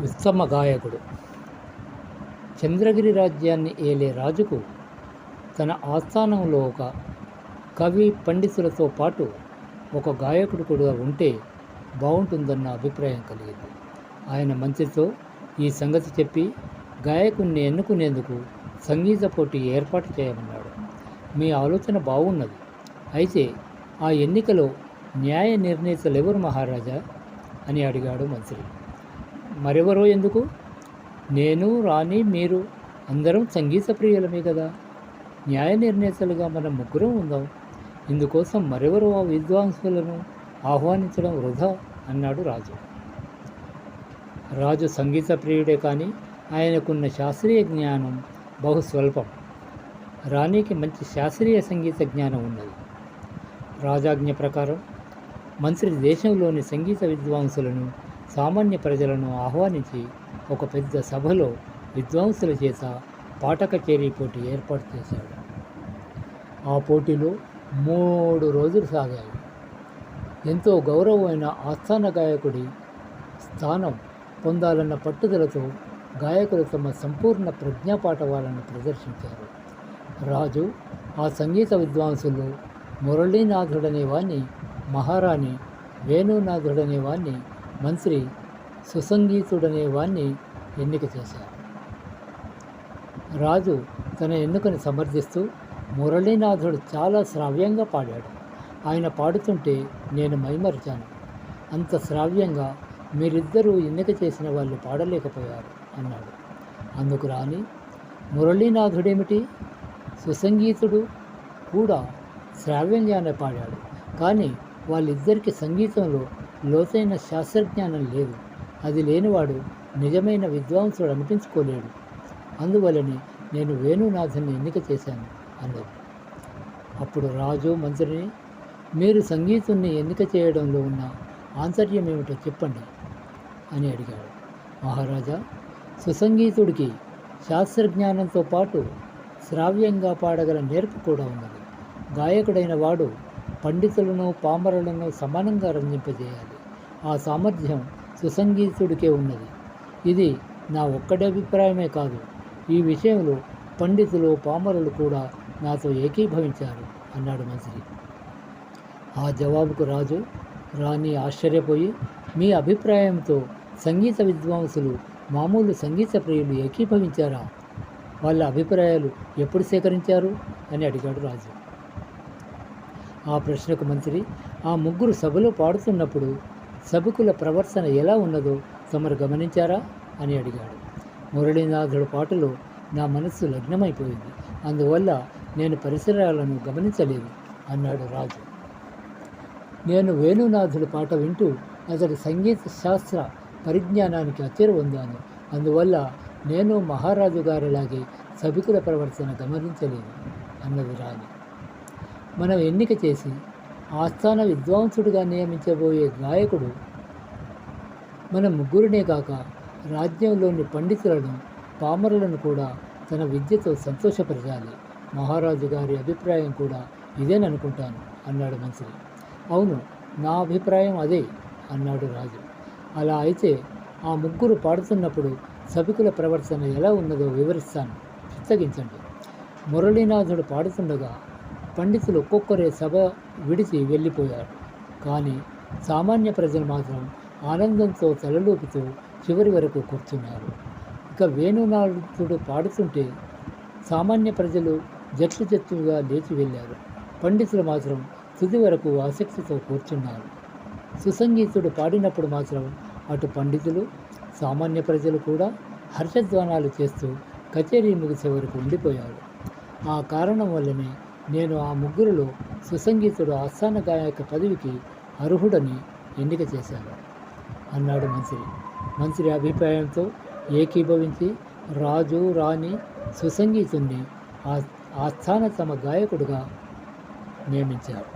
ఉత్తమ గాయకుడు. చంద్రగిరి రాజ్యాన్ని ఏలే రాజుకు తన ఆస్థానంలో ఒక కవి పండితులతో పాటు ఒక గాయకుడు కూడా ఉంటే బాగుంటుందన్న అభిప్రాయం కలిగింది. ఆయన మంత్రితో ఈ సంగతి చెప్పి గాయకుణ్ణి ఎన్నుకునేందుకు సంగీత పోటీ ఏర్పాటు చేయమన్నాడు. మీ ఆలోచన బాగున్నది. అయితే ఆ ఎన్నికలో న్యాయ నిర్ణేతలెవరు మహారాజా అని అడిగాడు మంత్రి. మరెవరో ఎందుకు? నేను, రాణి, మీరు అందరం సంగీత ప్రియులమే కదా. న్యాయ నిర్ణేతలుగా మనం ముగ్గురం ఉందాం. ఇందుకోసం మరెవరో ఆ విద్వాంసులను ఆహ్వానించడం వృధా అన్నాడు రాజు. రాజు సంగీత ప్రియుడే కానీ ఆయనకున్న శాస్త్రీయ జ్ఞానం బహు స్వల్పం. రాణికి మంచి శాస్త్రీయ సంగీత జ్ఞానం ఉన్నది. రాజాజ్ఞ ప్రకారం మంత్రి దేశంలోని సంగీత విద్వాంసులను, సామాన్య ప్రజలను ఆహ్వానించి ఒక పెద్ద సభలో విద్వాంసుల చేత పాట కచేరీ పోటీ ఏర్పాటు చేశాడు. ఆ పోటీలో 3 రోజులు సాగాయి. ఎంతో గౌరవమైన ఆస్థాన గాయకుడి స్థానం పొందాలన్న పట్టుదలతో గాయకులు తమ సంపూర్ణ ప్రజ్ఞాపాఠవాలను ప్రదర్శించారు. రాజు ఆ సంగీత విద్వాంసులు మురళీనాథుడనే వాణ్ణి, మహారాణి వేణునాథుడనే వాణ్ణి, మంత్రి సుసంగీతుడనే వాణ్ణి ఎన్నిక చేశారు. రాజు తన ఎన్నికను సమర్థిస్తూ, మురళీనాథుడు చాలా శ్రావ్యంగా పాడాడు. ఆయన పాడుతుంటే నేను మైమరిచాను. అంత శ్రావ్యంగా మీరిద్దరూ ఎన్నిక చేసిన వాళ్ళు పాడలేకపోయారు అన్నాడు. అందుకు రాణి, మురళీనాథుడేమిటి, సుసంగీతుడు కూడా శ్రావ్యంగానే పాడాడు. కానీ వాళ్ళిద్దరికీ సంగీతంలో లోతైన శాస్త్రజ్ఞానం లేదు. అది లేనివాడు నిజమైన విద్వాంసుడు అనిపించుకోలేడు. అందువలనే నేను వేణునాథుని ఎన్నిక చేశాను అన్నది. అప్పుడు రాజు మంత్రిని, మీరు సంగీతుణ్ణి ఎన్నిక చేయడంలో ఉన్న ఆంతర్యం ఏమిటో చెప్పండి అని అడిగాడు. మహారాజా, సుసంగీతుడికి శాస్త్రజ్ఞానంతో పాటు శ్రావ్యంగా పాడగల నేర్పు కూడా ఉన్నది. గాయకుడైన వాడు పండితులను, పామరులను సమానంగా రంజింపజేయాలి. ఆ సామర్థ్యం సుసంగీతుడికే ఉన్నది. ఇది నా ఒక్కడి అభిప్రాయమే కాదు. ఈ విషయంలో పండితులు, పామరులు కూడా నాతో ఏకీభవించారు అన్నాడు మంత్రి. ఆ జవాబుకు రాజు, రాణి ఆశ్చర్యపోయి, మీ అభిప్రాయంతో సంగీత విద్వాంసులు, మామూలు సంగీత ప్రియులు ఏకీభవించారా? వాళ్ళ అభిప్రాయాలు ఎప్పుడు సేకరించారు అని అడిగాడు రాజు. ఆ ప్రశ్నకు మంత్రి, ఆ ముగ్గురు సభలో పాడుతున్నప్పుడు సభికుల ప్రవర్తన ఎలా ఉన్నదో తమరు గమనించారా అని అడిగాడు. మురళీనాథుడు పాటలో నా మనస్సు లగ్నమైపోయింది. అందువల్ల నేను పరిసరాలను గమనించలేదు అన్నాడు రాజు. నేను వేణునాథుడి పాట వింటూ అతడి సంగీత శాస్త్ర పరిజ్ఞానానికి అచ్చెరు పొందాను. అందువల్ల నేను మహారాజు గారిలాగే సభికుల ప్రవర్తన గమనించలేదు అన్నది రాణి. మనం ఎన్నిక చేసి ఆస్థాన విద్వాంసుడిగా నియమించబోయే గాయకుడు మన ముగ్గురినే కాక రాజ్యంలోని పండితులను, పామరులను కూడా తన విద్యతో సంతోషపరచాలి. మహారాజు గారి అభిప్రాయం కూడా ఇదేననుకుంటాను అన్నాడు మంత్రి. అవును, నా అభిప్రాయం అదే అన్నాడు రాజు. అలా అయితే ఆ ముగ్గురు పాడుతున్నప్పుడు సభికుల ప్రవర్తన ఎలా ఉన్నదో వివరిస్తాను, చిత్తగించండి. మురళీనాథుడు పాడుతుండగా పండితులు ఒక్కొక్కరే సభ విడిచి వెళ్ళిపోయారు. కానీ సామాన్య ప్రజలు మాత్రం ఆనందంతో తలలూపుతూ చివరి వరకు కూర్చున్నారు. ఇక వేణునాథుడు పాడుతుంటే సామాన్య ప్రజలు జట్లు జట్లుగా లేచి వెళ్ళారు. పండితులు మాత్రం తుది వరకు ఆసక్తితో కూర్చున్నారు. సుసంగీతుడు పాడినప్పుడు మాత్రం అటు పండితులు, సామాన్య ప్రజలు కూడా హర్షధ్వానాలు చేస్తూ కచేరీ ముగిసే వరకు ఉండిపోయారు. ఆ కారణం వల్లనే నేను ఆ ముగ్గురులో సుసంగీతుడు ఆస్థాన గాయక పదవికి అర్హుడని ఎన్నిక చేశాను అన్నాడు మంత్రి. మంత్రి అభిప్రాయంతో ఏకీభవించి రాజు, రాణి సుసంగీతుణ్ణి ఆస్థాన తమ గాయకుడిగా నియమించారు.